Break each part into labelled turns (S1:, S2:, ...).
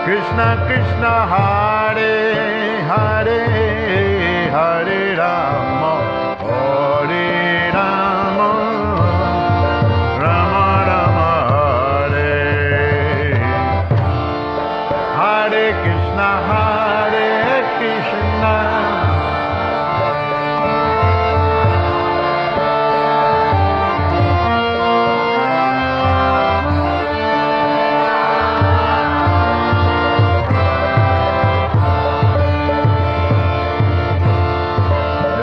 S1: Krishna Krishna Hare Hare Hare Rama Hare Rama Rama Rama Hare Hare Krishna Hare Krishna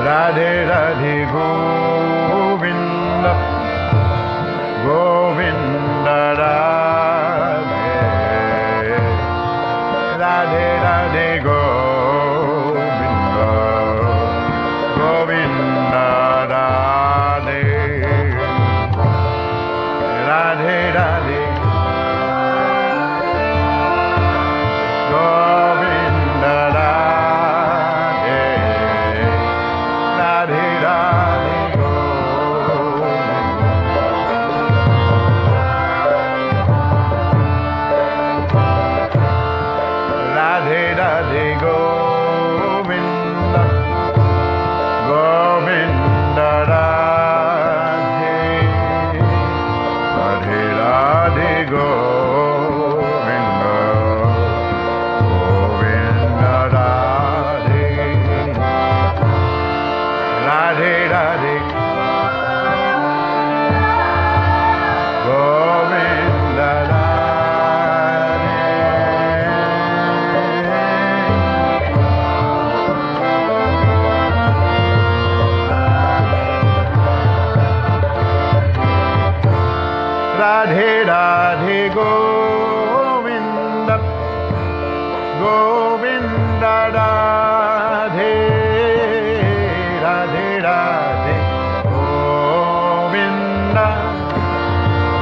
S1: Radhe Radhe Govinda Govinda Radhe Radhe Radhe Govinda Govinda Radhe Radhe Radhe Govinda Radhe Radhe Radhe Govinda Govinda Radhe Radhe Radhe Govinda Govinda Radhe Radhe Radhe Govinda Radhe Radhe Govinda Govinda Radhe Radhe Radhe Govinda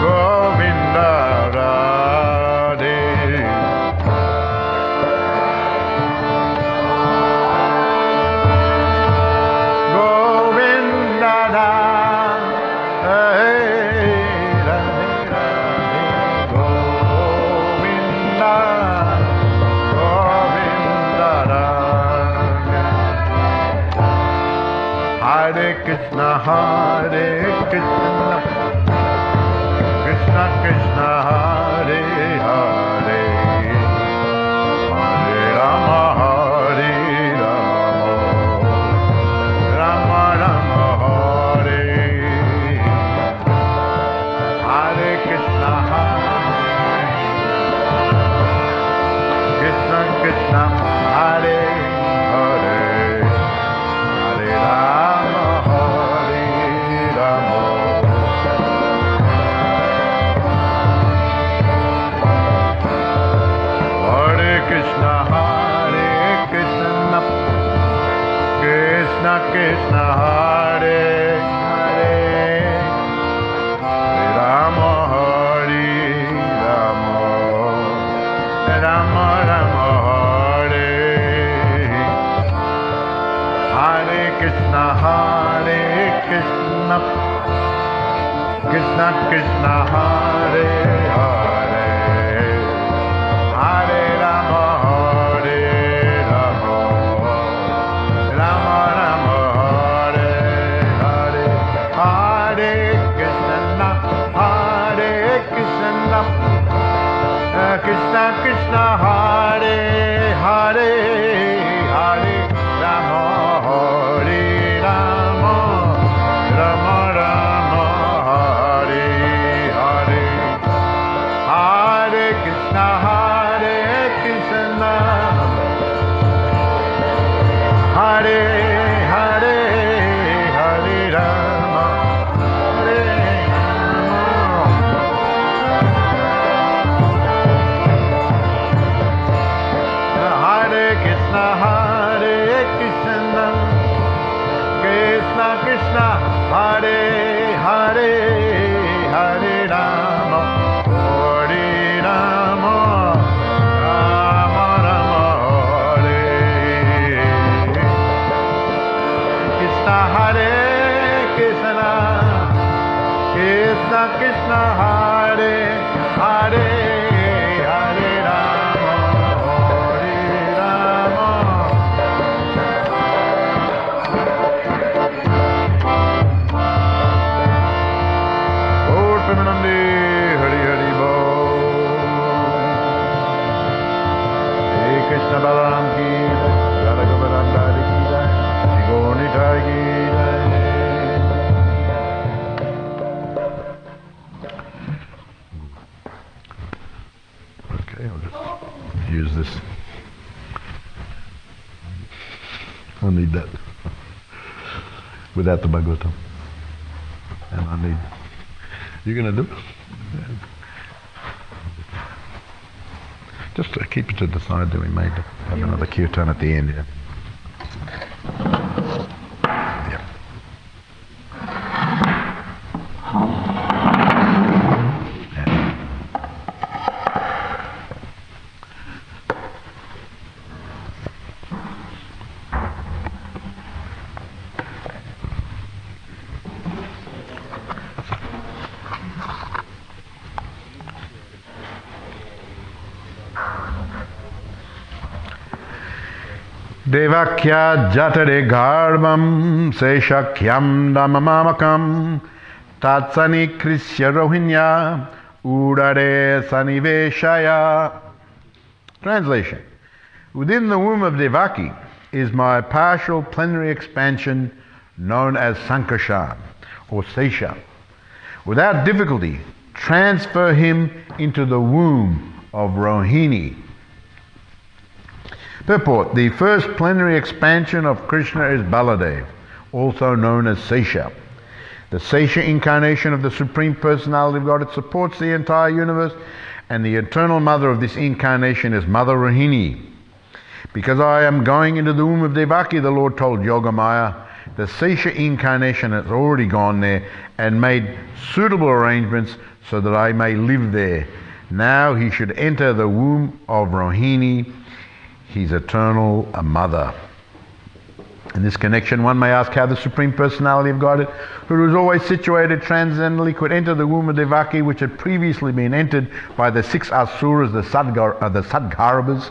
S1: Govinda Radhe Govinda Radhe Hare Krishna Hare Krishna Krishna Krishna Hare Hare Hare Rama Hare Rama Rama Rama Hare Hare Krishna Krishna Krishna Hare Hare Hare Rama Hare Rama Hare Krishna Krishna Krishna Hare Hare Hare Rama Hare Rama Rama Rama Hare Hare Krishna Krishna Krishna Hare Hare Hare Rama Hare Rama Rama Rama Hare Hare Hare Krishna Krishna Krishna Hare Hare Hare Rama Hare Rama Rama Rama Hare Hare Hare Krishna Hare Hare Hare Rama Hare Hare Krishna Krishna Krishna Hare Hare Hare Rama Hare Rama Rama Rama Hare Krishna Hare Krishna Krishna Krishna Hare Hare Hare Rama Krishna Balaram ki jai, Radha Govardhana Radhe ki jai, Shri Gaur Nitai ki jai. Okay, I'll just use this. I need that without the Bhagavatam. And I need. You're going to do it? Yeah. Just keep it to the side that we made. Have another kirtan at the end, yeah. Yeah. Devakya jatare garbam seshakyam damamamakam tatsani krisya rohinya udare saniveshaya. Translation. Within the womb of Devaki is my partial plenary expansion known as Sankarshan or Sesha. Without difficulty, transfer him into the womb of Rohini. Purport. The first plenary expansion of Krishna is Baladev, also known as Sesha. The Sesha incarnation of the Supreme Personality of God, it supports the entire universe, and the eternal mother of this incarnation is Mother Rohini. Because I am going into the womb of Devaki, the Lord told Yogamaya, the Sesha incarnation has already gone there and made suitable arrangements so that I may live there. Now he should enter the womb of Rohini, his eternal mother. In this connection, one may ask how the Supreme Personality of God, who was always situated transcendently, could enter the womb of Devaki, which had previously been entered by the 6 asuras, the Sadgarbhas.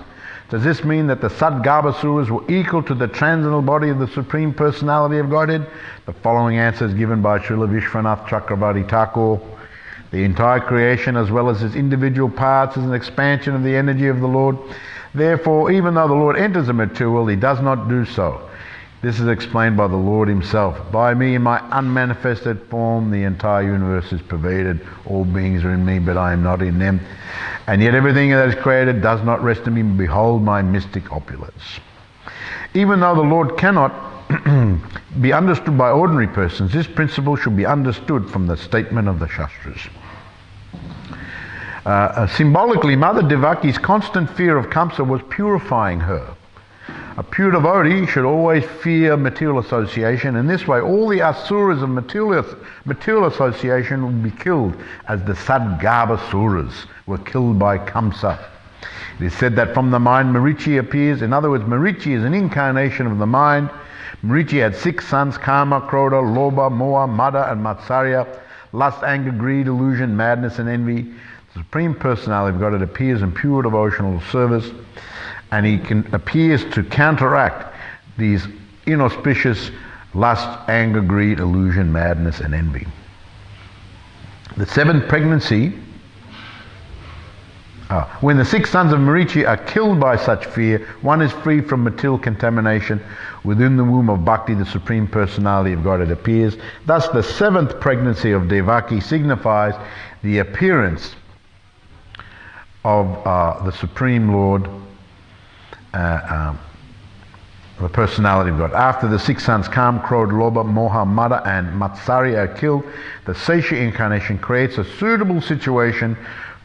S1: Does this mean that the Sadgarbhasuras were equal to the transcendental body of the Supreme Personality of Godhead? The following answer is given by Srila Vishwanath Chakravarti Thakur. The entire creation, as well as its individual parts, is an expansion of the energy of the Lord. Therefore, even though the Lord enters a material, he does not do so. This is explained by the Lord himself. By me, in my unmanifested form, the entire universe is pervaded. All beings are in me, but I am not in them. And yet everything that is created does not rest in me. Behold my mystic opulence. Even though the Lord cannot be understood by ordinary persons, this principle should be understood from the statement of the Shastras. Symbolically, Mother Devaki's constant fear of Kamsa was purifying her. A pure devotee should always fear material association. In this way, all the asuras of material association would be killed, as the Sadgarbhasuras were killed by Kamsa. It is said that from the mind Marichi appears. In other words, Marichi is an incarnation of the mind. Marichi had 6 sons: Kama, Krodha, Lobha, Moha, Mada, and Matsarya. Lust, anger, greed, illusion, madness, and envy. The Supreme Personality of God, it appears in pure devotional service, and he appears to counteract these inauspicious lust, anger, greed, illusion, madness, and envy. The 7th pregnancy, when the 6 sons of Marichi are killed by such fear, one is free from material contamination. Within the womb of Bhakti, the Supreme Personality of God, it appears. Thus, the 7th pregnancy of Devaki signifies the appearance of the Supreme Lord, the Personality of God. After the 6 sons Kam, Krodha, Lobha, Moha, Mada, and Matsarya are killed, the Sesha incarnation creates a suitable situation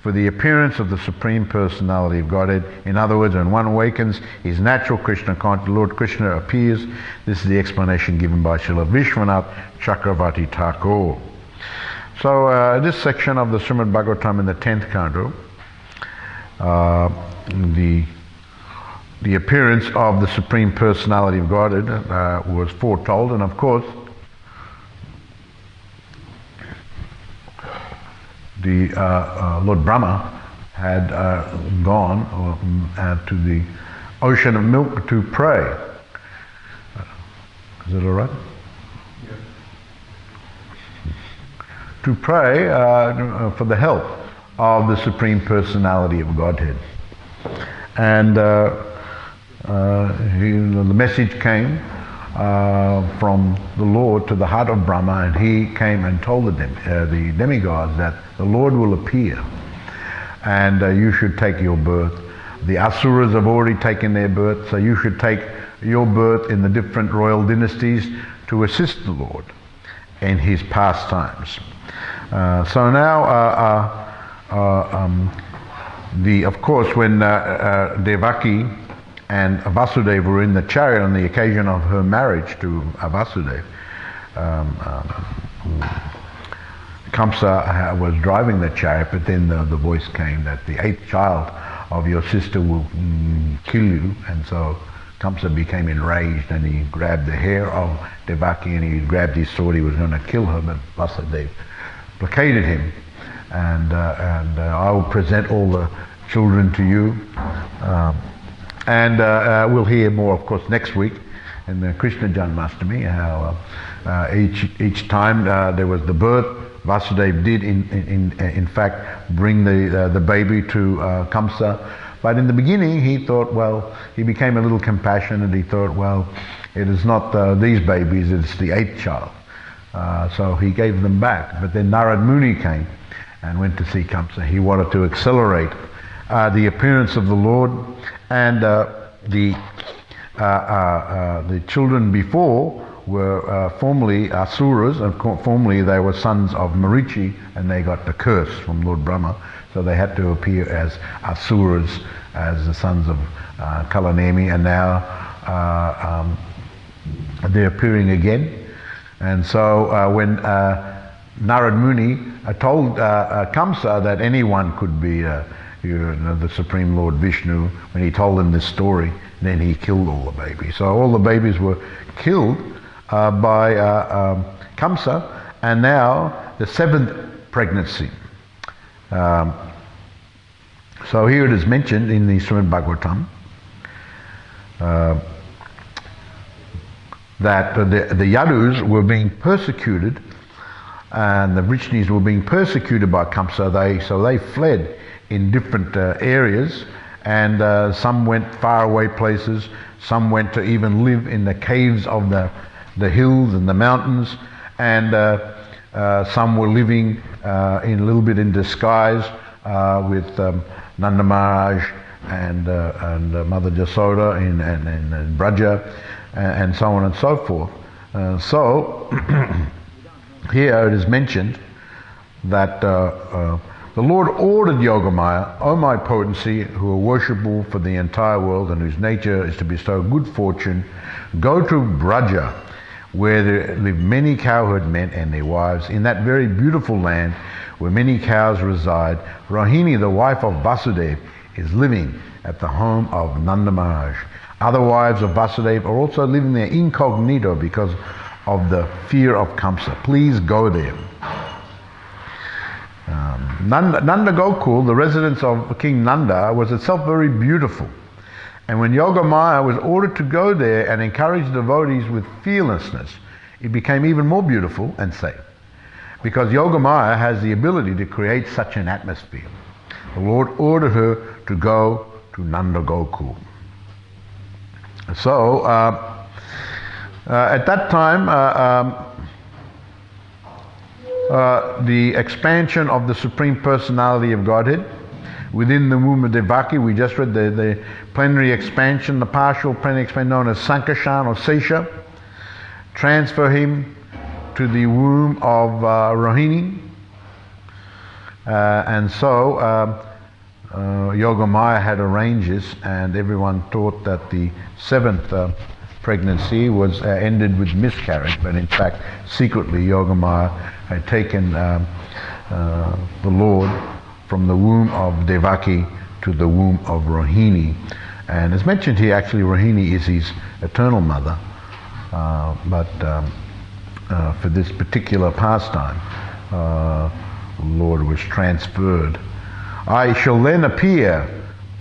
S1: for the appearance of the Supreme Personality of Godhead. In other words, when one awakens, his natural Krishna consciousness, Lord Krishna appears. This is the explanation given by Srila Vishwanath Chakravarti Thakur. So this section of the Srimad Bhagavatam in the 10th canto, the appearance of the Supreme Personality of Godhead was foretold, and of course the Lord Brahma had gone to the ocean of milk to pray. Is it all right? Yeah. To pray for the help of the Supreme Personality of Godhead. And the message came from the Lord to the heart of Brahma, and he came and told the demigods that the Lord will appear, and you should take your birth. The Asuras have already taken their birth, so you should take your birth in the different royal dynasties to assist the Lord in his pastimes. So now, of course, when Devaki and Vasudeva were in the chariot on the occasion of her marriage to Vasudeva, Kamsa was driving the chariot, but then the voice came that the 8th child of your sister will kill you, and so Kamsa became enraged and he grabbed the hair of Devaki and he grabbed his sword. He was going to kill her, but Vasudeva placated him, and I will present all the children to you. And we'll hear more, of course, next week in the Krishna Janmashtami, how each time there was the birth, Vasudeva did in fact bring the baby to Kamsa. But in the beginning he thought, well, he became a little compassionate. He thought, well, it is not these babies, it's the 8th child. So he gave them back. But then Narad Muni came and went to see Kamsa. He wanted to accelerate the appearance of the Lord, and the children before were formerly Asuras, and formerly they were sons of Marichi, and they got the curse from Lord Brahma, so they had to appear as Asuras, as the sons of Kalanemi, and now they're appearing again. And so when Narad Muni told Kamsa that anyone could be the Supreme Lord Vishnu, when he told him this story, then he killed all the babies. So all the babies were killed by Kamsa, and now the 7th pregnancy. So here it is mentioned in the Srimad Bhagavatam that the Yadus were being persecuted, and the Vrishnis were being persecuted by Kamsa. So they fled in different areas, and some went far away places, some went to even live in the caves of the hills and the mountains, and some were living in a little bit in disguise with Nanda Maharaj and Mother Jasoda in Braja, and so on and so forth. So here it is mentioned that the Lord ordered Yogamaya, O my potency, who are worshipable for the entire world and whose nature is to bestow good fortune, go to Braja, where there live many cowherd men and their wives. In that very beautiful land where many cows reside, Rohini, the wife of Vasudeva, is living at the home of Nanda Maharaj. Other wives of Vasudeva are also living there incognito because of the fear of Kamsa. Please go there. Nanda Gokul, the residence of King Nanda, was itself very beautiful. And when Yogamaya was ordered to go there and encourage devotees with fearlessness, it became even more beautiful and safe. Because Yogamaya has the ability to create such an atmosphere. The Lord ordered her to go to Nanda Gokul. So, at that time, the expansion of the Supreme Personality of Godhead within the womb of Devaki, we just read the plenary expansion, the partial plenary expansion known as Sankarshan or Sesha, transfer him to the womb of Rohini, and so Yogamaya had arranged this, and everyone thought that the 7th pregnancy was ended with miscarriage, but in fact secretly Yogamaya had taken the Lord from the womb of Devaki to the womb of Rohini. And as mentioned here, actually Rohini is his eternal mother, but for this particular pastime, the Lord was transferred. I shall then appear,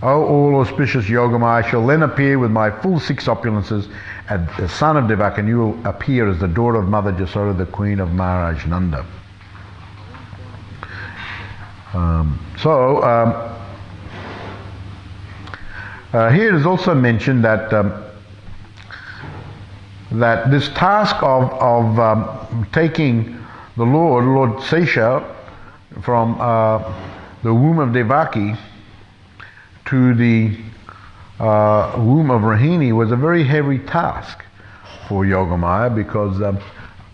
S1: O all auspicious Yogamaya, I shall then appear with my full 6 opulences as the son of Devaki, and you will appear as the daughter of Mother Jasoda, the queen of Maharaj Nanda. Here it is also mentioned that that this task of taking the Lord Sesha, from the womb of Devaki to the womb of Rohini was a very heavy task for Yogamaya, because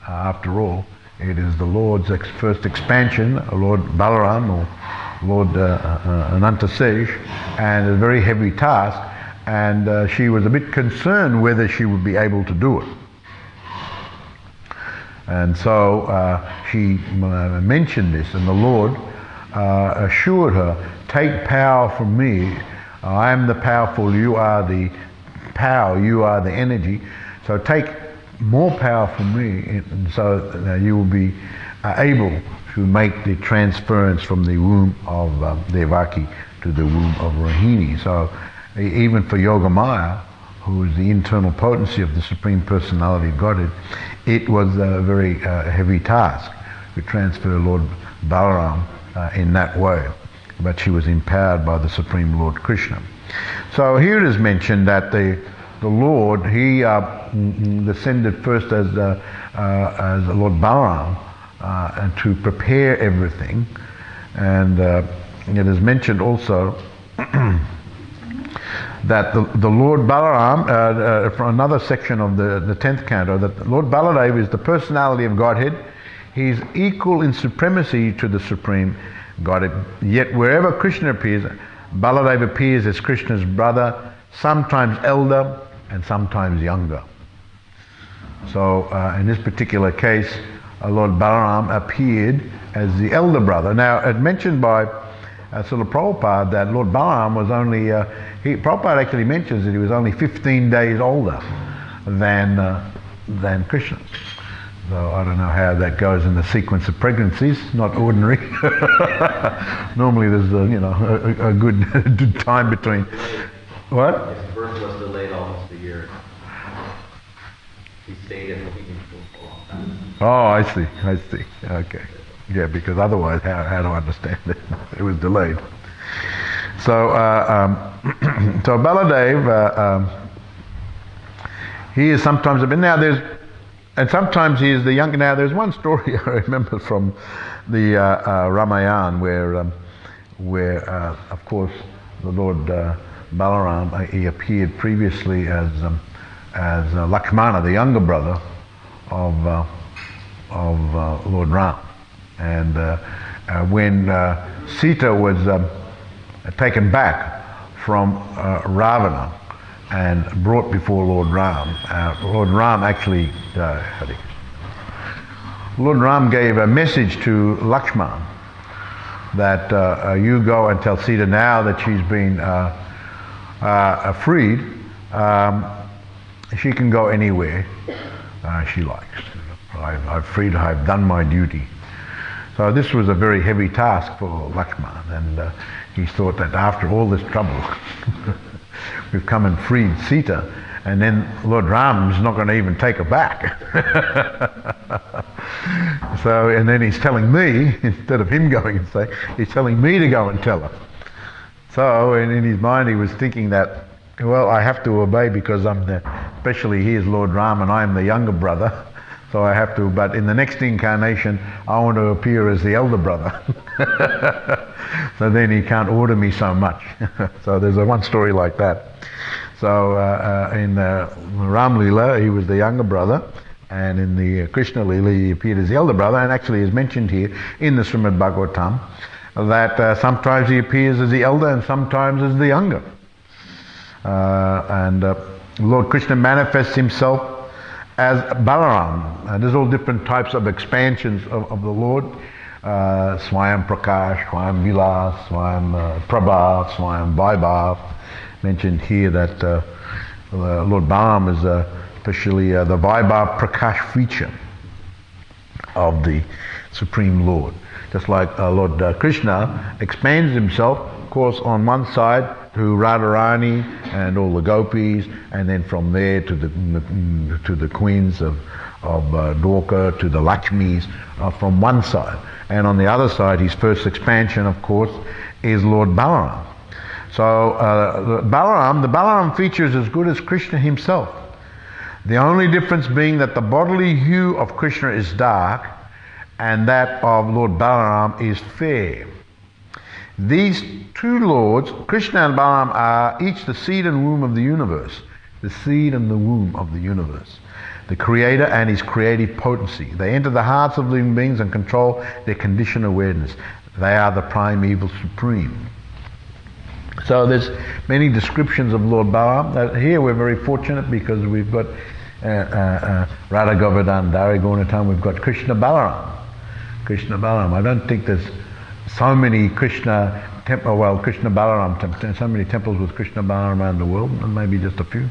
S1: after all, it is the Lord's first expansion, Lord Balaram or Lord Anantasesh, and a very heavy task, and she was a bit concerned whether she would be able to do it. And so she mentioned this, and the Lord assured her, "Take power from me. I am the powerful, you are the power, you are the energy. So take more power from me, and so you will be able to make the transference from the womb of Devaki to the womb of Rohini." So even for Yogamaya, who is the internal potency of the Supreme Personality of Godhead, it was a very heavy task to transfer Lord Balaram in that way. But she was empowered by the Supreme Lord Krishna. So here it is mentioned that the Lord, he descended first as Lord Balaram and to prepare everything. And it is mentioned also that the Lord Balaram, from another section of the 10th canto, that Lord Baladev is the personality of Godhead. He is equal in supremacy to the Supreme Godhead. Yet wherever Krishna appears, Baladev appears as Krishna's brother, sometimes elder and sometimes younger. So in this particular case, Lord Balaram appeared as the elder brother. Now, it's mentioned by Srila Prabhupada that Lord Balaram was only, Prabhupada actually mentions that he was only 15 days older than Krishna. So I don't know how that goes in the sequence of pregnancies, not ordinary. Normally there's a good time between. What?
S2: His birth was delayed almost a year. He stayed in Bohemian for a long time.
S1: Oh, I see. Okay. Yeah, because otherwise, how do I understand it? It was delayed. So, so Baladev, he is sometimes a bit. Now and sometimes he is the younger. Now there's one story I remember from the Ramayana where of course the Lord Balaram, he appeared previously as Lakshmana, the younger brother of Lord Ram. And when Sita was taken back from Ravana and brought before Lord Ram, Lord Ram actually, Lord Ram gave a message to Lakshman that you go and tell Sita now that she's been freed, she can go anywhere she likes. I've freed her, I've done my duty. So this was a very heavy task for Lakshman, and he thought that after all this trouble, we've come and freed Sita, and then Lord Ram's not going to even take her back. So, and then he's telling me, instead of him going and saying, he's telling me to go and tell her. So, and in his mind he was thinking that, well, I have to obey because especially he is Lord Ram and I am the younger brother. So I have to, but in the next incarnation, I want to appear as the elder brother. So then he can't order me so much. So there's one story like that. So in Ram Leela, he was the younger brother, and in the Krishna Leela, he appeared as the elder brother, and actually is mentioned here in the Srimad Bhagavatam that sometimes he appears as the elder and sometimes as the younger. And Lord Krishna manifests himself as Balaram. And there's all different types of expansions of the Lord. Swayam Prakash, Swayam Vilas, Swayam Prabha, Swayam Vaibhav. Mentioned here that Lord Balaram is especially the Vaibhav Prakash feature of the Supreme Lord. Just like Lord Krishna expands himself, of course, on one side to Radharani and all the gopis, and then from there to the queens of Dwarka, to the Lakshmis, from one side. And on the other side, his first expansion, of course, is Lord Balaram. So the Balaram feature is as good as Krishna himself. The only difference being that the bodily hue of Krishna is dark and that of Lord Balaram is fair. These two lords, Krishna and Balaram, are each the seed and womb of the universe. The seed and the womb of the universe. The Creator and His creative potency. They enter the hearts of living beings and control their conditioned awareness. They are the primeval supreme. So there's many descriptions of Lord Balaram. Here we're very fortunate because we've got Radha Govardhana Dari Gaurnitam, we've got Krishna Balaram. Krishna Balaram. I don't think there's so many Krishna Balaram temples, so many temples with Krishna Balaram around the world, and maybe just a few.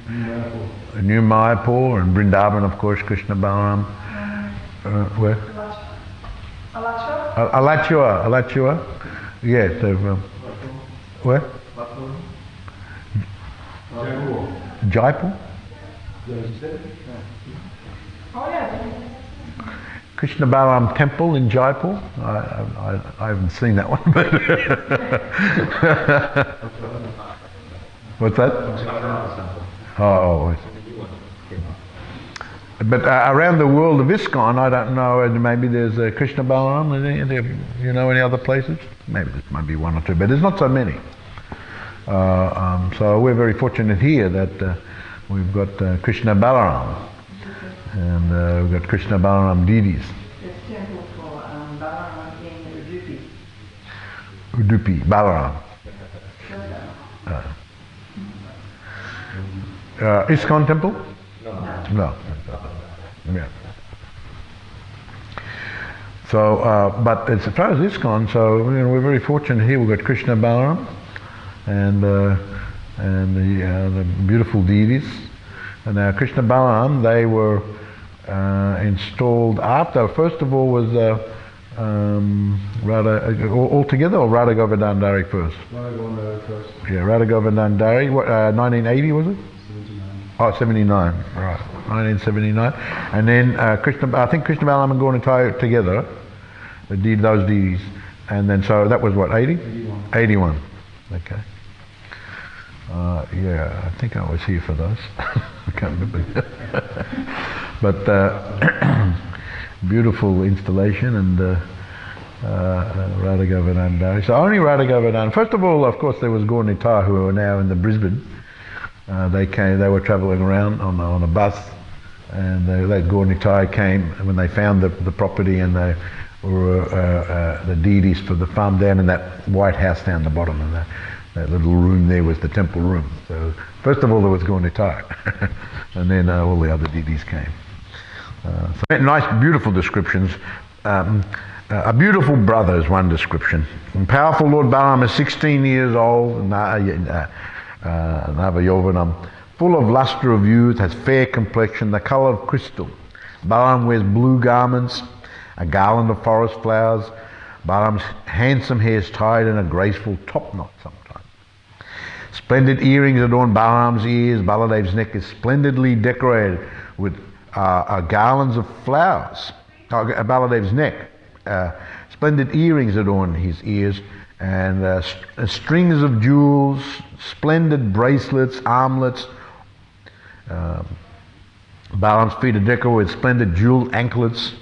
S1: New Mayapur and Vrindavan, of course, Krishna Balaram. Where? Alachua. Yes. Where? Jaipur. Oh yeah. Krishna Balaram Temple in Jaipur. I haven't seen that one, but what's that? Oh. But around the world of ISKCON, I don't know. Maybe there's Krishna Balaram. You know any other places? Maybe there might be one or two, but there's not so many. So we're very fortunate here that we've got Krishna Balaram. And we've got Krishna Balaram deities.
S3: There's a temple for Balarama in Udupi.
S1: Udupi, Balaram. ISKCON temple? No. Yeah. So, but as far as ISKCON, so we're very fortunate here. We've got Krishna Balaram and the beautiful deities. And now Krishna Balaram, they were installed after. First of all was Radha all together, or Radha Govardhana Dari first?
S4: Radha Govardhana first.
S1: Yeah, Radha Govardhana Dari. What 1980 was it?
S4: 79.
S1: Oh, 79. Right, 1979. And then I think Krishna Balaram and Gaurnitai together, those deities, and then so that was what 80?
S4: 81.
S1: 81. Okay. Yeah, I think I was here for those. I can't remember. But beautiful installation and Radha Govardhana Dari. So only Radha Govardhana. First of all, of course, there was Gaurnitai, who are now in the Brisbane. They were travelling around on a bus, and that Gaurnitai came when they found the property, and they were the deities for the farm down in that white house down the bottom, and that little room there was the temple room. So first of all there was Gaurnitai, and then all the other deities came. So nice, beautiful descriptions. A beautiful brother is one description. And powerful Lord Balaram is 16 years old, Navayovanam, full of lustre of youth, has fair complexion, the colour of crystal. Balaram wears blue garments, a garland of forest flowers. Balaram's handsome hair is tied in a graceful top knot sometimes. Splendid earrings adorn Balaram's ears. Baladev's neck is splendidly decorated with garlands of flowers. Baladev's neck. Splendid earrings adorn his ears, and strings of jewels, splendid bracelets, armlets. Balaram's feet are decorated with splendid jeweled anklets.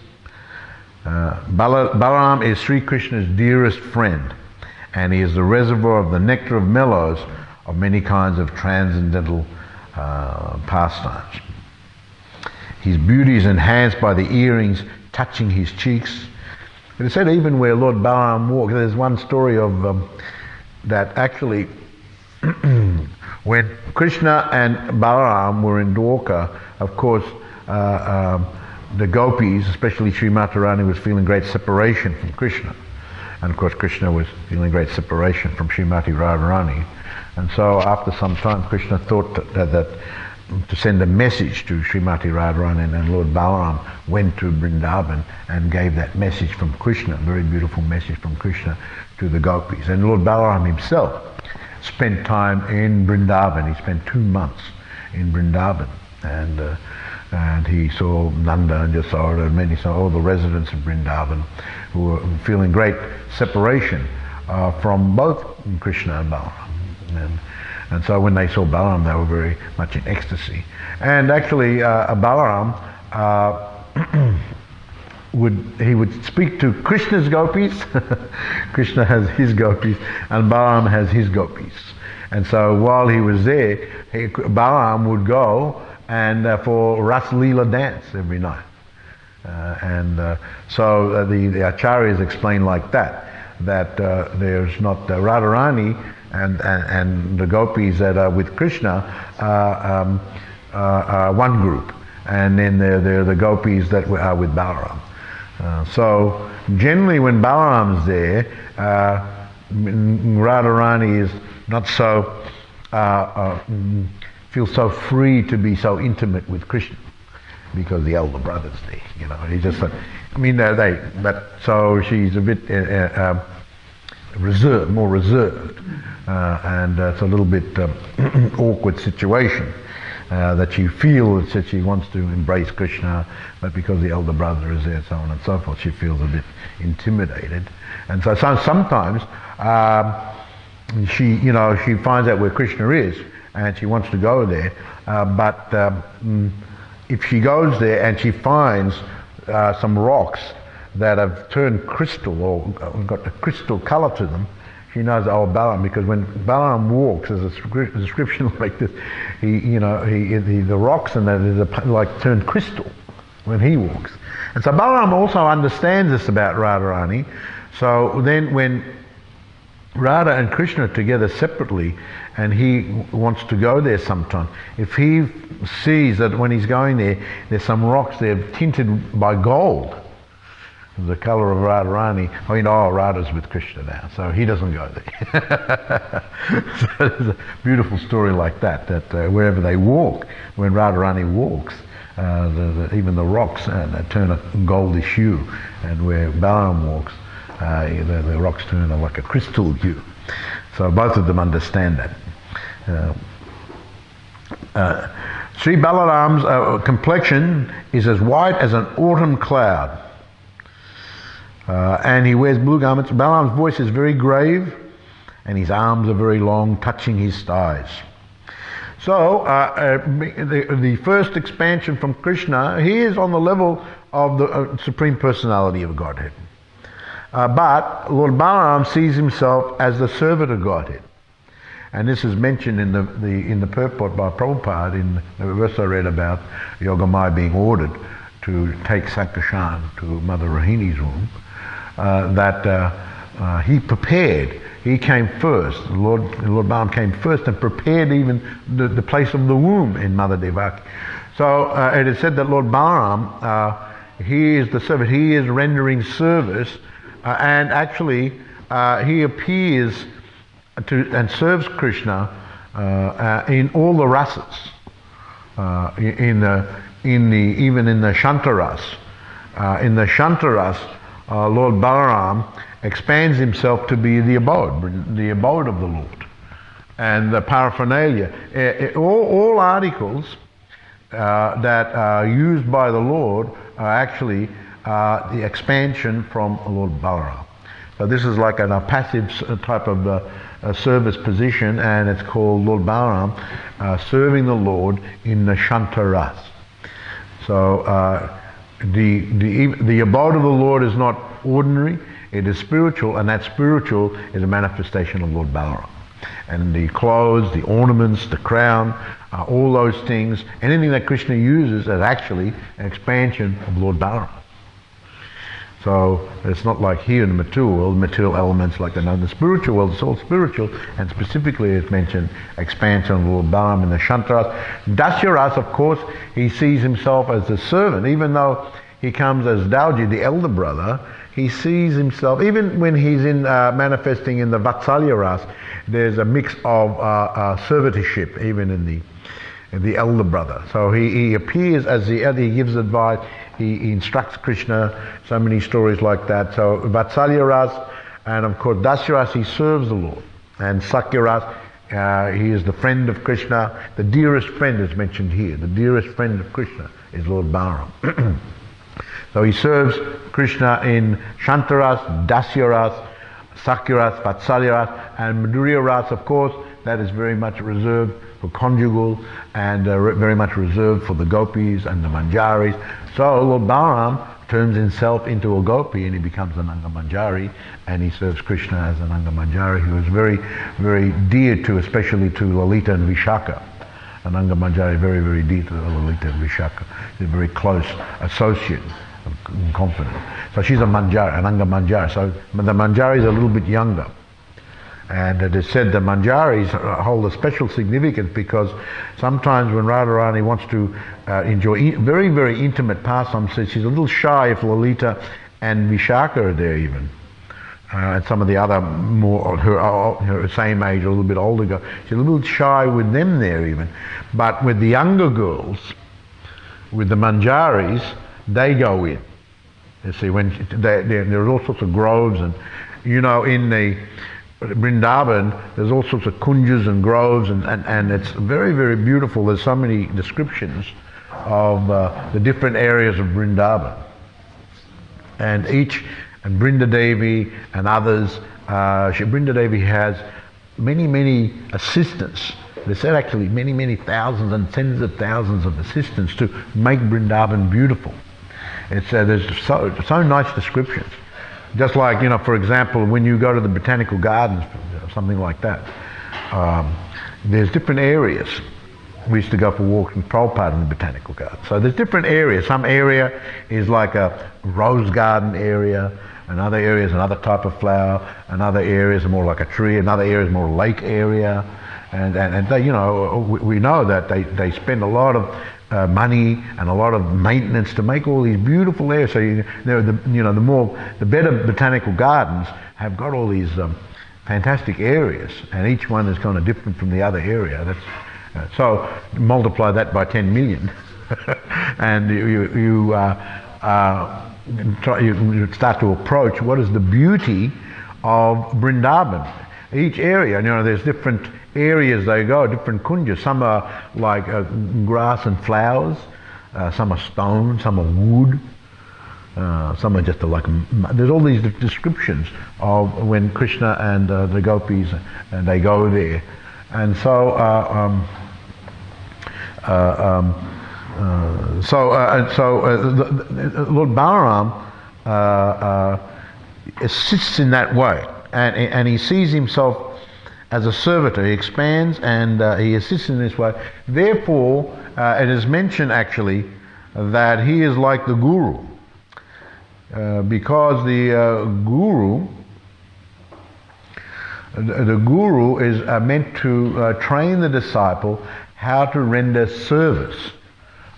S1: Balaram is Sri Krishna's dearest friend, and he is the reservoir of the nectar of mellows of many kinds of transcendental pastimes. His beauty is enhanced by the earrings touching his cheeks. It is said even where Lord Balaram walked, there's one story of that actually when Krishna and Balaram were in Dwarka, of course the gopis, especially Srimati Rani, was feeling great separation from Krishna. And of course Krishna was feeling great separation from Srimati Radharani. And so after some time Krishna thought that to send a message to Srimati Radharani, and Lord Balaram went to Vrindavan and gave that message from Krishna, a very beautiful message from Krishna to the gopis. And Lord Balaram himself spent time in Vrindavan. He spent 2 months in Vrindavan, and he saw Nanda and Yasoda and all the residents of Vrindavan who were feeling great separation from both Krishna and Balaram. And so when they saw Balaram, they were very much in ecstasy. And actually, Balaram would speak to Krishna's gopis. Krishna has his gopis, and Balaram has his gopis. And so while he was there, Balaram would go and for Ras Leela dance every night. So the acharyas explain like that there's not Radharani and the gopis that are with Krishna are one group, and then there are the gopis that are with Balaram. So generally when Balaram's there, Radharani is not so feels so free to be so intimate with Krishna, because the elder brother's there. He's just so she's a bit reserved, more reserved, and it's a little bit awkward situation. That she feels that she wants to embrace Krishna, but because the elder brother is there, so on and so forth, she feels a bit intimidated. And so sometimes she finds out where Krishna is, and she wants to go there. But if she goes there and she finds some rocks that have turned crystal or got a crystal color to them, she knows, Balaram, because when Balaram walks, there's a description like this, the rocks and that is like turned crystal when he walks. And so Balaram also understands this about Radharani. So then when Radha and Krishna are together separately, and he wants to go there sometime, if he sees that when he's going there, there's some rocks there tinted by gold, the colour of Radharani, Radha's with Krishna now, so he doesn't go there. So there's a beautiful story like that wherever they walk, when Radharani walks, even the rocks turn a goldish hue, and where Balaram walks, the rocks turn like a crystal hue. So both of them understand that. Sri Balaram's complexion is as white as an autumn cloud. And he wears blue garments. Balaram's voice is very grave, and his arms are very long, touching his thighs. So the first expansion from Krishna, he is on the level of the Supreme Personality of Godhead. But Lord Balaram sees himself as the servant of Godhead. And this is mentioned in the purport by Prabhupada in the verse I read about Yogamaya being ordered to take Sankarshan to Mother Rohini's womb. He prepared. He came first. Lord Balaram came first and prepared even the place of the womb in Mother Devaki. So it is said that Lord Balaram, he is the servant. He is rendering service, and actually he appears to and serves Krishna in all the rasas, even in the Shantaras. In the Shantaras, Lord Balaram expands himself to be the abode of the Lord, and the paraphernalia, all articles that are used by the Lord are actually the expansion from Lord Balaram. So this is like a passive type of service position, and it's called Lord Balaram serving the Lord in the Shantaras. So the abode of the Lord is not ordinary, it is spiritual, and that spiritual is a manifestation of Lord Balaram. And the clothes, the ornaments, the crown, all those things, anything that Krishna uses is actually an expansion of Lord Balaram. So it's not like here in the material world, material elements like in the spiritual world, it's all spiritual, and specifically it's mentioned expansion of Lord Balaram in the Shantaras. Dasyaras, of course, he sees himself as a servant, even though he comes as Dauji, the elder brother. He sees himself, even when he's in manifesting in the Vatsalya Ras, there's a mix of servitorship, even in the elder brother. So he appears as the elder, he gives advice, he instructs Krishna, so many stories like that. So Vatsalya Ras, and of course Dasya Ras, he serves the Lord. And Sakya Ras, he is the friend of Krishna. The dearest friend is mentioned here. The dearest friend of Krishna is Lord Balaram. So he serves Krishna in Shantaras, Dasya Ras, Sakya Ras, Vatsalya Ras, and Madhurya Ras, of course, that is very much reserved for conjugal and very much reserved for the gopis and the manjaris. So Lord Balaram turns himself into a gopi and he becomes an Anga Manjari, and he serves Krishna as an Anga Manjari, who is very, very dear to, especially to Lalita and Vishaka. An Anga Manjari very, very dear to Lalita and Vishaka. She's a very close associate and confidant. So she's a Manjari, an Anga Manjari. So the Manjari is a little bit younger. And it is said the Manjaris hold a special significance because sometimes when Radharani wants to enjoy very, very intimate pastimes, she's a little shy if Lalita and Vishaka are there even. And some of the other more, her same age, a little bit older girls, she's a little shy with them there even. But with the younger girls, with the Manjaris, they go in. You see, when there are all sorts of groves, and in the Vrindavan, there's all sorts of kunjas and groves, and it's very, very beautiful. There's so many descriptions of the different areas of Vrindavan. And Brinda Devi and others, Brinda Devi has many, many assistants. They said actually many, many thousands and tens of thousands of assistants to make Vrindavan beautiful. There's so nice descriptions. Just like, for example, when you go to the botanical gardens, something like that, there's different areas. We used to go for walks in Prabhupada in the botanical garden. So there's different areas. Some area is like a rose garden area, another area is another type of flower, another area is more like a tree, another area is more lake area. And they, we know that they spend a lot of money and a lot of maintenance to make all these beautiful areas. So the better botanical gardens have got all these fantastic areas, and each one is kind of different from the other area. So multiply that by 10 million, and you start to approach what is the beauty of Vrindavan. Each area, there's different areas they go, different kunjas. Some are like grass and flowers, some are stone, some are wood, some are just there's all these descriptions of when Krishna and the gopis, and they go there. And so, Lord Balaram assists in that way. And he sees himself as a servitor. He expands and he assists in this way. Therefore, it is mentioned actually that he is like the guru, because the guru is meant to train the disciple how to render service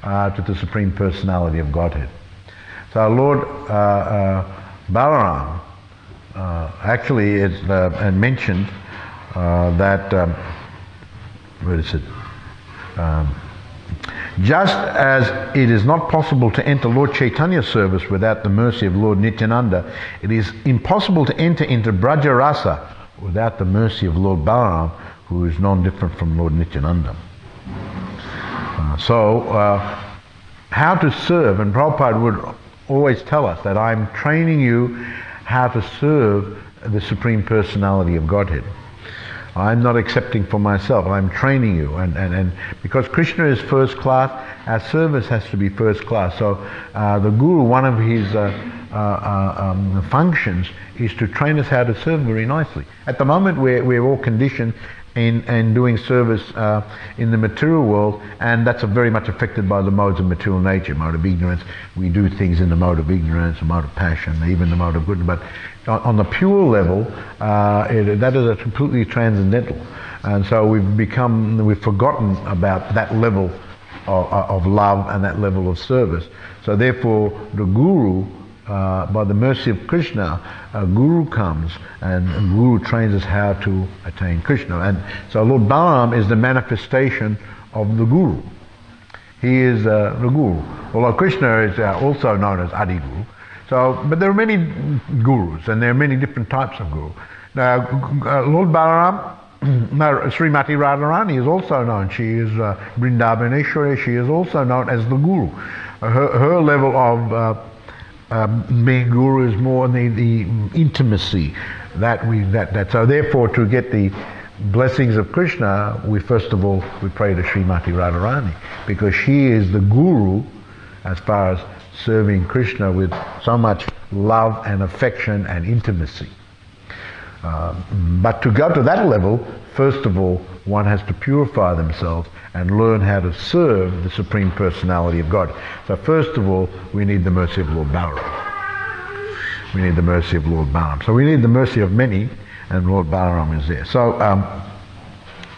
S1: to the Supreme Personality of Godhead. So Lord Balaram, actually it's mentioned that, where is it? Just as it is not possible to enter Lord Chaitanya's service without the mercy of Lord Nityananda, it is impossible to enter into Braja Rasa without the mercy of Lord Balaram, who is non-different from Lord Nityananda. How to serve, and Prabhupada would always tell us that I'm training you how to serve the Supreme Personality of Godhead. I'm not accepting for myself, I'm training you. And because Krishna is first class, our service has to be first class. So the Guru, one of his functions is to train us how to serve very nicely. At the moment we're all conditioned in doing service in the material world, and that's very much affected by the modes of material nature, mode of ignorance. We do things in the mode of ignorance, the mode of passion, even the mode of good. But on the pure level, that is a completely transcendental. And so we've forgotten about that level of love and that level of service. So therefore, the Guru, by the mercy of Krishna, a Guru comes and a Guru trains us how to attain Krishna. And so Lord Balaram is the manifestation of the Guru. He is the Guru. Although Krishna is also known as Adi Guru. But there are many Gurus, and there are many different types of Guru. Now, Lord Balaram, Srimati Radharani is also known. She is Vrindavaneshwari. She is also known as the Guru. Her level of being Guru is more the intimacy so therefore to get the blessings of Krishna, we first of all we pray to Srimati Radharani, because she is the guru as far as serving Krishna with so much love and affection and intimacy. But to go to that level, first of all, one has to purify themselves and learn how to serve the Supreme Personality of God. So first of all, we need the mercy of Lord Balaram. We need the mercy of Lord Balaram. So we need the mercy of many, and Lord Balaram is there. So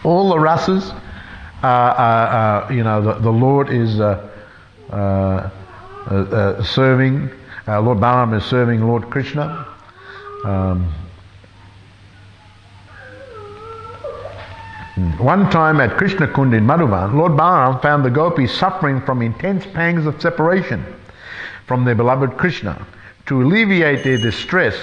S1: all the rasas, the Lord is serving, Lord Balaram is serving Lord Krishna. One time at Krishna Kund in Madhuvan, Lord Balaram found the gopis suffering from intense pangs of separation from their beloved Krishna. To alleviate their distress,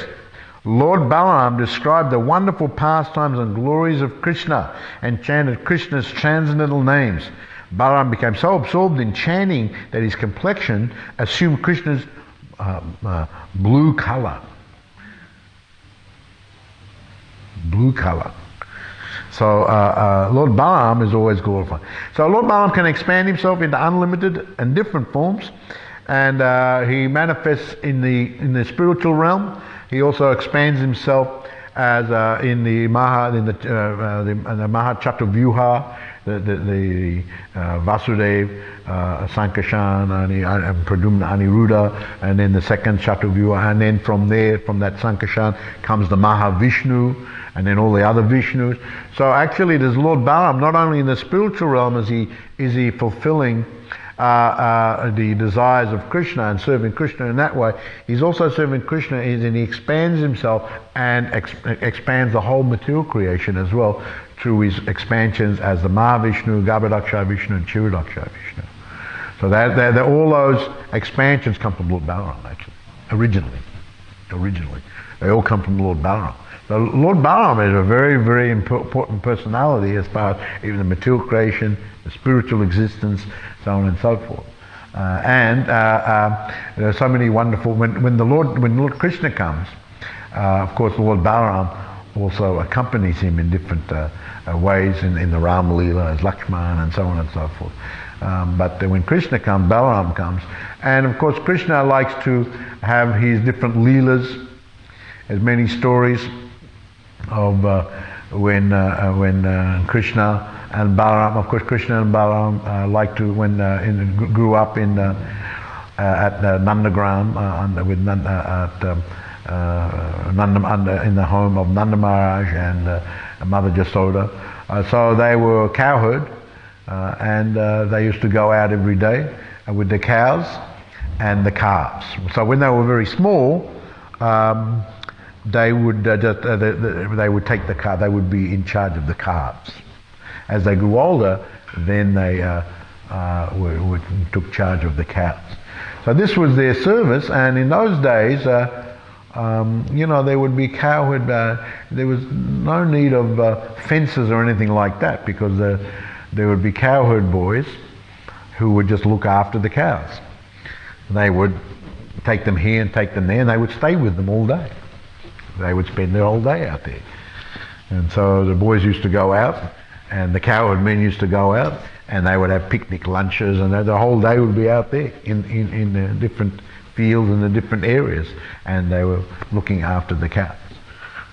S1: Lord Balaram described the wonderful pastimes and glories of Krishna and chanted Krishna's transcendental names. Balaram became so absorbed in chanting that his complexion assumed Krishna's blue color. Blue color. So Lord Balaram is always glorified. So Lord Balaram can expand himself into unlimited and different forms, and he manifests in the spiritual realm. He also expands himself as in the Maha Chaturvyuha, the Vasudev, Sankarshan, Pradyumna, Aniruddha, and then the second Chaturvyuha, and then from that Sankarshan comes the Mahavishnu, and then all the other Vishnus. So actually there's Lord Balaram, not only in the spiritual realm is he fulfilling the desires of Krishna and serving Krishna in that way, he's also serving Krishna and he expands himself and expands the whole material creation as well through his expansions as the Mahavishnu, Garbhodakshaya Vishnu and Kshirodakshaya Vishnu. So that all those expansions come from Lord Balaram actually, originally. They all come from Lord Balaram. So Lord Balaram is a very, very important personality as far as even the material creation, the spiritual existence, so on and so forth. There are so many wonderful, when Lord Krishna comes, of course Lord Balaram also accompanies him in different ways in the Ram Leela as Lakshman and so on and so forth. But when Krishna comes, Balaram comes, and of course Krishna likes to have his different Leelas. There's many stories of when Krishna and Balaram, of course Krishna and Balaram grew up at Nandagram in the home of Nanda Maharaj and Mother Jasoda. So they were cowherd, and they used to go out every day with the cows and the calves. So when they were very small, they would take the calf. They would be in charge of the calves. As they grew older, then they took charge of the cows. So this was their service, and in those days, there would be cowherd. There was no need of fences or anything like that, because there would be cowherd boys who would just look after the cows. They would take them here and take them there, and they would stay with them all day. They would spend their whole day out there. And so the boys used to go out, and the cowherd men used to go out, and they would have picnic lunches, and the whole day would be out there in the different fields and the different areas, and they were looking after the cows.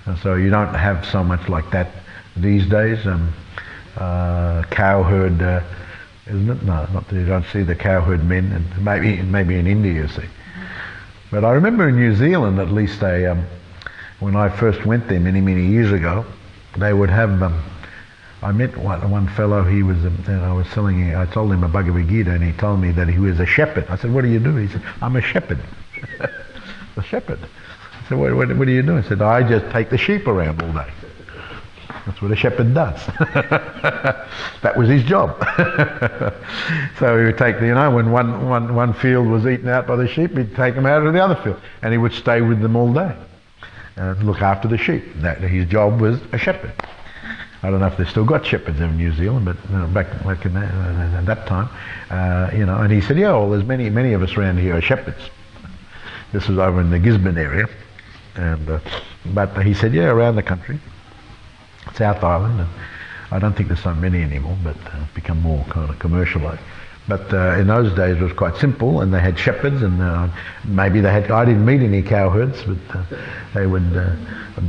S1: And so you don't have so much like that these days. Cowherd, isn't it? No, not that you don't see the cowherd men, and maybe in India you see. But I remember in New Zealand, at least when I first went there many years ago, they would have. I met one fellow. He was. I told him a Bhagavad Gita, and he told me that he was a shepherd. I said, "What do you do?" He said, "I'm a shepherd." A shepherd. I said, "What do you do?" He said, "I just take the sheep around all day." That's what a shepherd does. That was his job. So he would take when one field was eaten out by the sheep, he'd take them out of the other field, and he would stay with them all day and look after the sheep. His job was a shepherd. I don't know if they've still got shepherds in New Zealand, but back in that time, and he said, "Yeah, well, there's many of us around here are shepherds." This was over in the Gisborne area, but he said, "Yeah, around the country." South Island, and I don't think there's so many anymore, but become more kind of commercialised. But in those days it was quite simple, and they had shepherds, and maybe they had, I didn't meet any cowherds, but they would,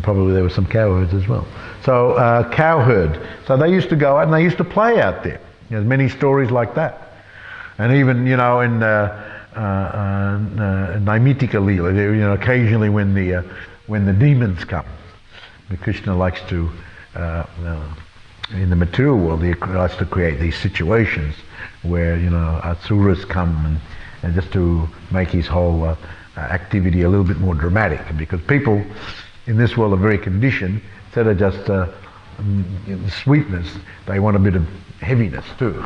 S1: probably there were some cowherds as well. So cowherd, so they used to go out and they used to play out there. There's many stories like that. And even, in Naimitikaly, occasionally when the demons come, Krishna likes to, in the material world, he likes to create these situations where, asuras come and just to make his whole activity a little bit more dramatic, because people in this world are very conditioned. Instead of just sweetness, they want a bit of heaviness too.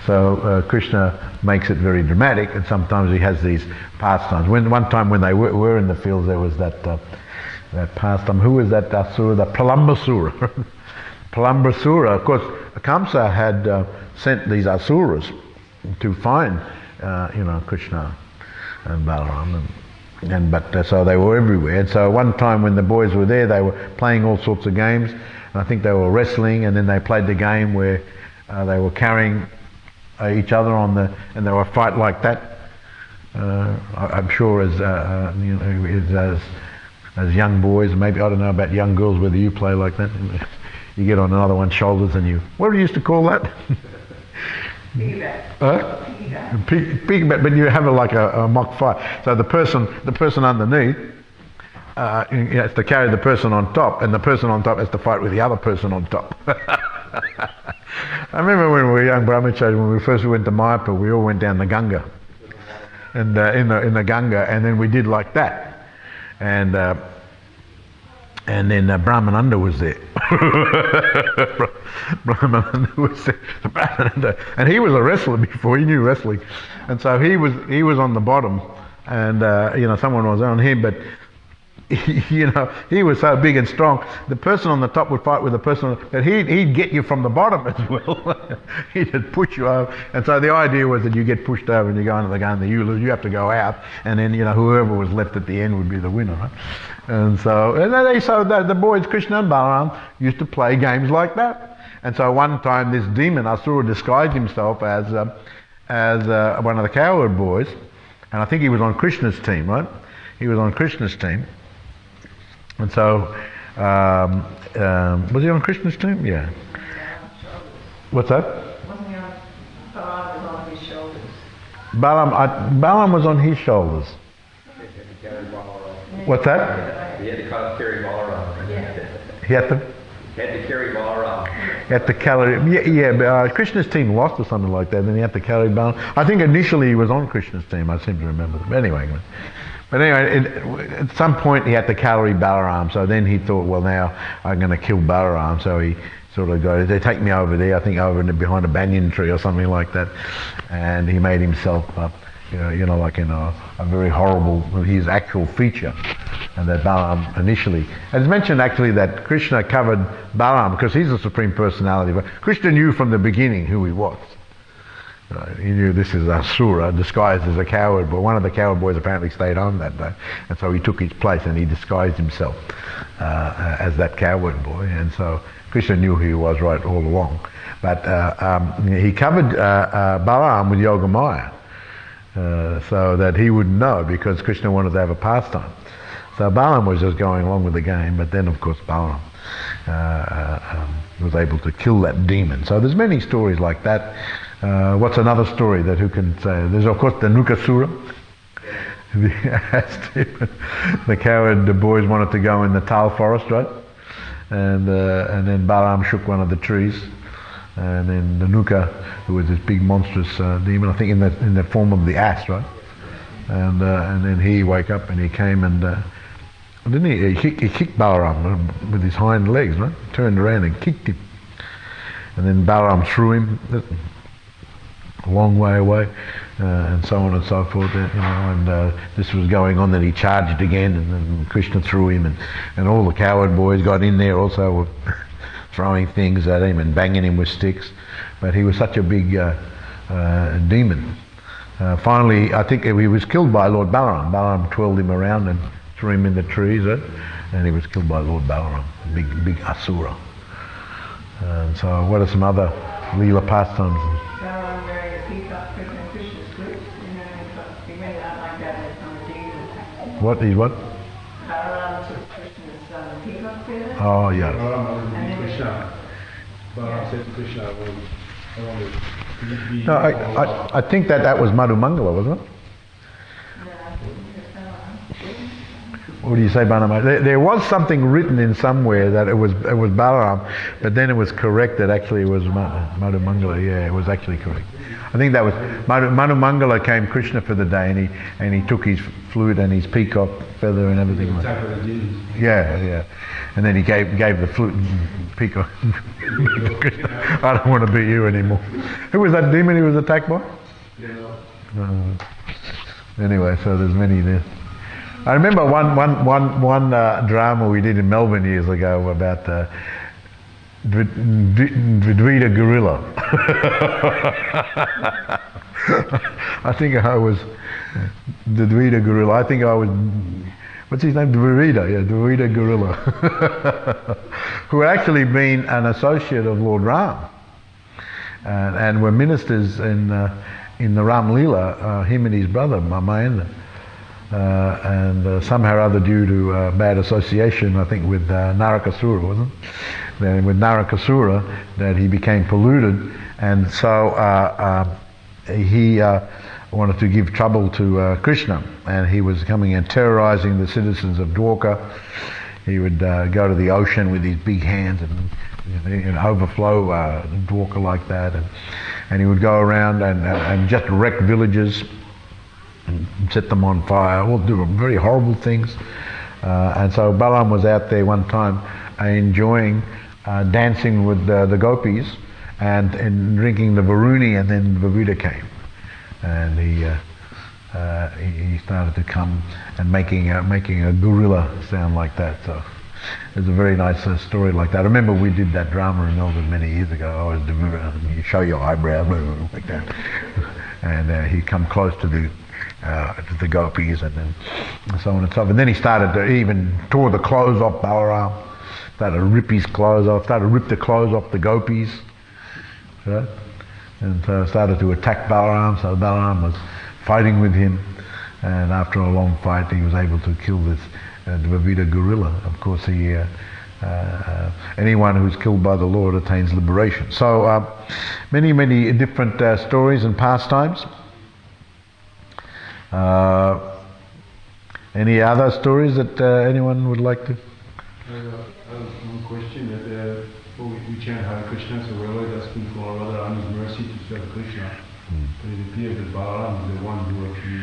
S1: So Krishna makes it very dramatic, and sometimes he has these pastimes. One time when they were in the fields, there was that pastime. Who was that asura? The Pralambasura. Pralambasura. Of course, Kamsa had sent these asuras to find, Krishna and Balaram, but so they were everywhere. And so one time when the boys were there, they were playing all sorts of games, and I think they were wrestling, and then they played the game where they were carrying each other and they were fight like that. I'm sure as young boys, maybe, I don't know about young girls whether you play like that. You get on another one's shoulders and what do you used to call that?
S3: Piggyback.
S1: Piggyback, but you have like a mock fight. So the person underneath has to carry the person on top, and the person on top has to fight with the other person on top. I remember when we were young brahmacharis, when we first went to Mayapur, we all went down the Ganga, and in the Ganga, and then we did like that, and then Brahmananda was there. Brahmananda was there. Brahmananda, and he was a wrestler before, he knew wrestling, and so he was on the bottom, and someone was on him, but he was so big and strong. The person on the top would fight with the person, but he'd get you from the bottom as well. He'd just push you over, and so the idea was that you get pushed over and you go into the gun, you lose, you have to go out, and then whoever was left at the end would be the winner, right? And so the boys, Krishna and Balaram, used to play games like that. And so one time this demon Asura disguised himself as one of the cowherd boys, and I think he was on Krishna's team, right? He was on Krishna's team. And so, was he on Krishna's team? Yeah. What's that?
S3: Wasn't he on? Balaram was on his shoulders.
S1: Balaram was on his shoulders. What's that?
S2: He had to carry Balarama.
S3: Yeah.
S1: He had to
S2: carry Balarama.
S1: He had to carry. Yeah. But Krishna's team lost or something like that. Then he had to carry Balaram. I think initially he was on Krishna's team. I seem to remember. But anyway, at some point he had to carry Balaram. So then he thought, well, now I'm going to kill Balaram. So he sort of they take me over there. I think behind a banyan tree or something like that, and he made himself up. Like in a very horrible, his actual feature, and that Balaram initially. And it's mentioned actually that Krishna covered Balaram because he's the Supreme Personality. But Krishna knew from the beginning who he was. Right? He knew this is Asura disguised as a coward, but one of the coward boys apparently stayed on that day, and so he took his place and he disguised himself as that coward boy. And so Krishna knew who he was right all along. But he covered Balaram with Yogamaya. So that he wouldn't know, because Krishna wanted to have a pastime. So Balaram was just going along with the game, but then of course Balaram was able to kill that demon. So there's many stories like that. What's another story that who can say? There's of course the Nukasura. The coward, the boys wanted to go in the Tal forest, right? And then Balaram shook one of the trees. And then the Nuka, who was this big monstrous demon, I think in the form of the ass, right? And then he woke up and he came and didn't he kicked Balaram with his hind legs, right? Turned around and kicked him. And then Balaram threw him a long way away, and so on and so forth. And this was going on. Then he charged again, and then Krishna threw him, and all the coward boys got in there also. Were throwing things at him and banging him with sticks, but he was such a big demon. Finally, I think he was killed by Lord Balaram. Balaram twirled him around and threw him in the trees, and he was killed by Lord Balaram, big Asura. And so what are some other Leela pastimes?
S3: Balaram married a peacock, Krishna and Krishna's split. He went out like that on a deed attack.
S1: What?
S3: Balaram took Krishna's peacock feather.
S1: Oh, yeah.
S4: Balaram said to Krishna, I want to be...
S1: No, I think that was Madhu Mangala, wasn't it? What do you say, Balaram? There was something written in somewhere that it was Balaram, but then it was corrected. Actually, it was Madhu Mangala. Yeah, it was actually correct. I think that was Madhu Mangala came Krishna for the day, and he took his flute and his peacock feather and everything. Yeah. And then he gave the flute and peacock. I don't want to beat you anymore. Who was that demon he was attacked by? Anyway, so there's many there. I remember one drama we did in Melbourne years ago about Dvida gorilla. I think I was the Dvida gorilla. I think I was, what's his name? Dvida gorilla, who had actually been an associate of Lord Ram, and were ministers in the Ram Leela, him and his brother Mamayendra. And somehow or other, due to bad association, I think with Narakasura, wasn't it? Then with Narakasura, that he became polluted, and so he wanted to give trouble to Krishna, and he was coming and terrorizing the citizens of Dwarka. He would go to the ocean with his big hands and overflow Dwarka like that, and he would go around and just wreck villages and set them on fire, all do very horrible things. And so Balaram was out there one time enjoying dancing with the gopis and drinking the Varuni, and then Vavudha came. And he started to come and making a gorilla sound like that. So there's a very nice story like that. I remember we did that drama in Melbourne many years ago. You show your eyebrow like that. And he'd come close to the gopis, and then so on and so forth. And then he started to even tore the clothes off Balaram, started to rip his clothes off, started to rip the clothes off the gopis, right? And started to attack Balaram. So Balaram was fighting with him, and after a long fight, he was able to kill this Dvavida gorilla. Of course, anyone who's killed by the Lord attains liberation. So many different stories and pastimes. Any other stories that anyone would like to?
S4: One question that we chant Hare Krishna, so we're always asking for Radharani's mercy to serve Krishna. But it appears that Balaram is the one who actually,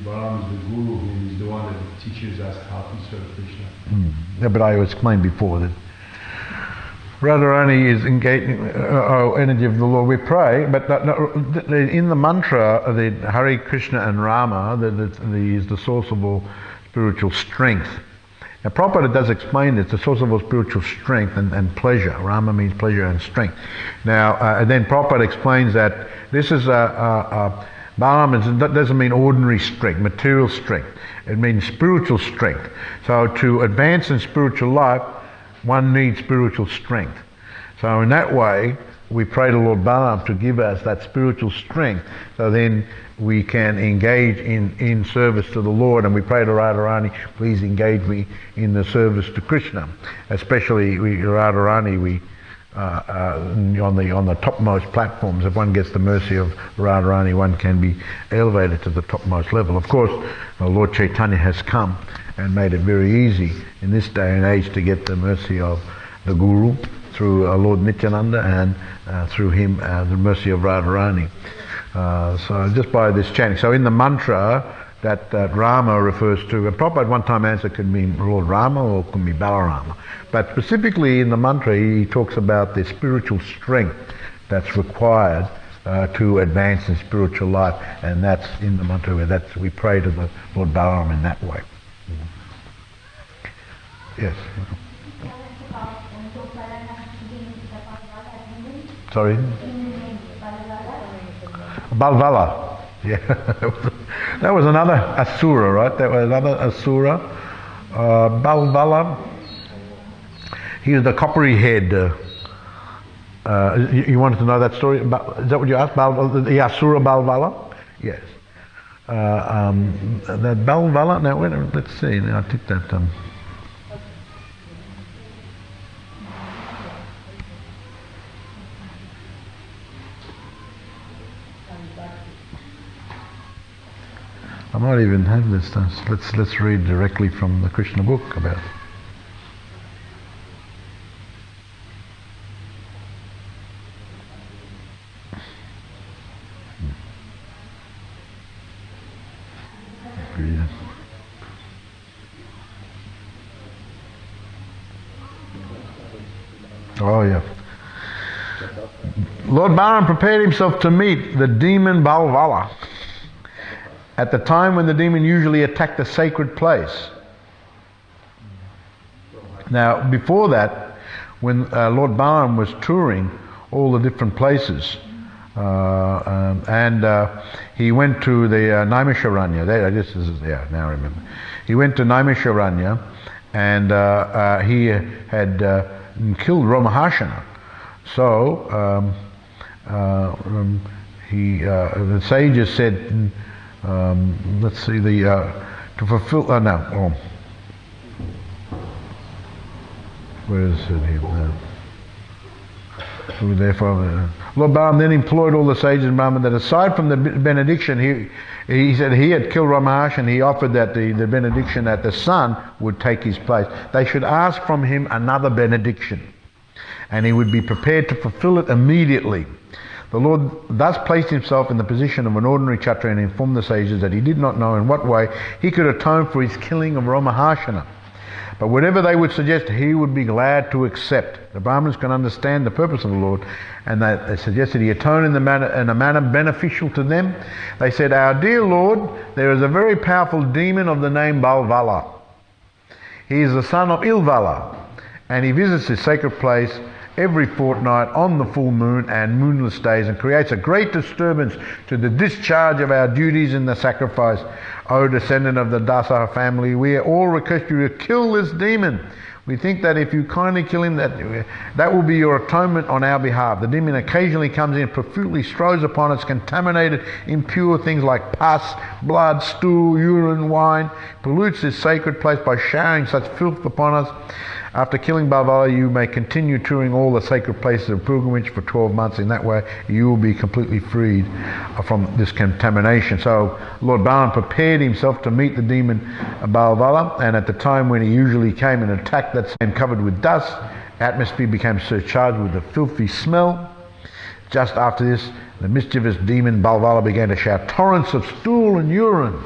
S4: Balaram is the guru, who is the one that teaches us how to serve Krishna.
S1: Yeah, but I explained before that Radharani is engaging energy of the Lord. We pray, but in the mantra, the Hare Krishna and Rama is the source of all spiritual strength. Now, Prabhupada does explain this, the source of all spiritual strength and pleasure. Rama means pleasure and strength. Now, and then Prabhupada explains that this is Balaram doesn't mean ordinary strength, material strength. It means spiritual strength. So to advance in spiritual life, one needs spiritual strength. So in that way, we pray to Lord Balaram to give us that spiritual strength, so then we can engage in service to the Lord, and we pray to Radharani, please engage me in the service to Krishna. Especially Radharani, on the topmost platforms, if one gets the mercy of Radharani, one can be elevated to the topmost level. Of course, Lord Chaitanya has come and made it very easy in this day and age to get the mercy of the Guru through Lord Nityananda, and through him the mercy of Radharani. So just by this chanting. So in the mantra that Rama refers to, and Prabhupada one time answered could mean Lord Rama or could be Balarama. But specifically in the mantra he talks about the spiritual strength that's required to advance in spiritual life, and that's in the mantra where we pray to the Lord Balaram in that way. Yes. Sorry? Balvala. Yeah, that was another Asura, right? That was another Asura. Balvala. He was the coppery head. You wanted to know that story? Is that what you asked? The Asura Balvala? Yes. That Balvala. Now, let's see. Now, I took that. I might even have this. Let's read directly from the Krishna book about it. Oh yeah. Lord Balaram prepared himself to meet the demon Balvala at the time when the demon usually attacked the sacred place. Now, before that, when Lord Balaram was touring all the different places, he went to the Naimisharanya. Now I remember. He went to Naimisharanya, and he had killed Ramahashana. So the sages said, let's see, to fulfill. Where is it here? Therefore, Lord Balaram then employed all the sages in Brahman that aside from the benediction, he said he had killed Ramash, and he offered that the benediction that the son would take his place. They should ask from him another benediction, and he would be prepared to fulfill it immediately. The Lord thus placed himself in the position of an ordinary Kshatriya and informed the sages that he did not know in what way he could atone for his killing of Ramahashana. But whatever they would suggest, he would be glad to accept. The Brahmins can understand the purpose of the Lord, and they suggested he atone in a manner beneficial to them. They said, "Our dear Lord, there is a very powerful demon of the name Balvala. He is the son of Ilvala, and he visits this sacred place every fortnight on the full moon and moonless days and creates a great disturbance to the discharge of our duties in the sacrifice. O descendant of the Dasa family, we all request you to kill this demon. We think that if you kindly kill him, that will be your atonement on our behalf. The demon occasionally comes in, profusely throws upon us contaminated, impure things like pus, blood, stool, urine, wine, pollutes this sacred place by showering such filth upon us. After killing Balvala, you may continue touring all the sacred places of pilgrimage for 12 months. In that way, you will be completely freed from this contamination." So Lord Balaram prepared himself to meet the demon Balvala, and at the time when he usually came and attacked that same covered with dust, atmosphere became surcharged with a filthy smell. Just after this, the mischievous demon Balvala began to shout torrents of stool and urine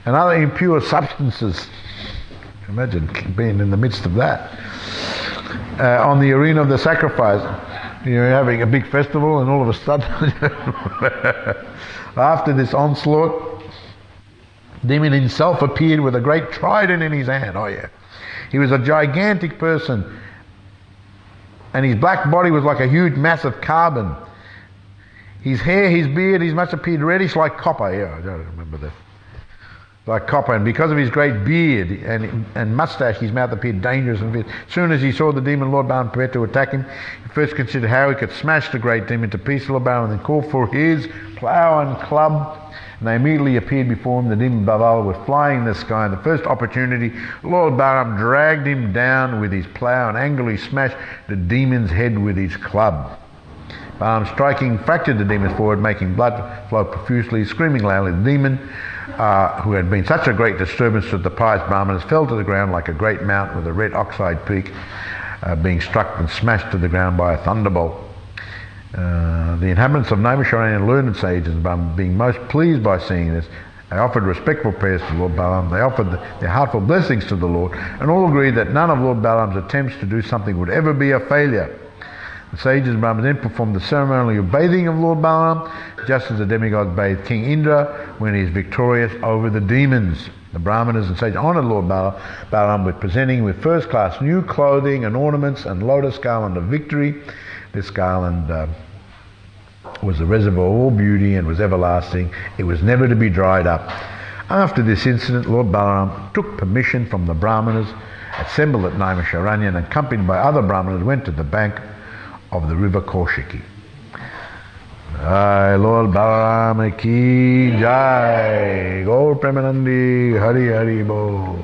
S1: and other impure substances. Imagine being in the midst of that. On the arena of the sacrifice, you're having a big festival, and all of a sudden, after this onslaught, demon himself appeared with a great trident in his hand. Oh yeah. He was a gigantic person, and his black body was like a huge mass of carbon. His hair, his beard, his must appeared reddish like copper. Yeah, I don't remember that. Like copper, and because of his great beard and mustache, his mouth appeared dangerous and fierce. As soon as he saw the demon, Lord Balaram prepared to attack him. He first considered how he could smash the great demon to pieces. Lord Balaram then called for his plough and club, and they immediately appeared before him. The demon Balvala was flying in the sky. In the first opportunity, Lord Balaram dragged him down with his plough and angrily smashed the demon's head with his club. Balaram striking fractured the demon's forehead, making blood flow profusely. Screaming loudly, the demon, who had been such a great disturbance to the pious Brahmanas, fell to the ground like a great mountain with a red oxide peak, being struck and smashed to the ground by a thunderbolt. The inhabitants of Naimisharanya and learned sages, being most pleased by seeing this, they offered respectful prayers to Lord Balaram. They offered their heartful blessings to the Lord, and all agreed that none of Lord Balaram's attempts to do something would ever be a failure. The sages and Brahmins then performed the ceremonial bathing of Lord Balaram, just as the demigods bathed King Indra when he is victorious over the demons. The Brahmanas and sages honoured Lord Balaram with presenting with first-class new clothing and ornaments and lotus garland of victory. This garland was the reservoir of all beauty and was everlasting. It was never to be dried up. After this incident, Lord Balaram took permission from the Brahmanas, assembled at Naimisharanya, and accompanied by other Brahmanas went to the bank of the river Kaushiki. Jai Lord Balarama ki Jai. Gaur Premanandi Hari Hari Bo.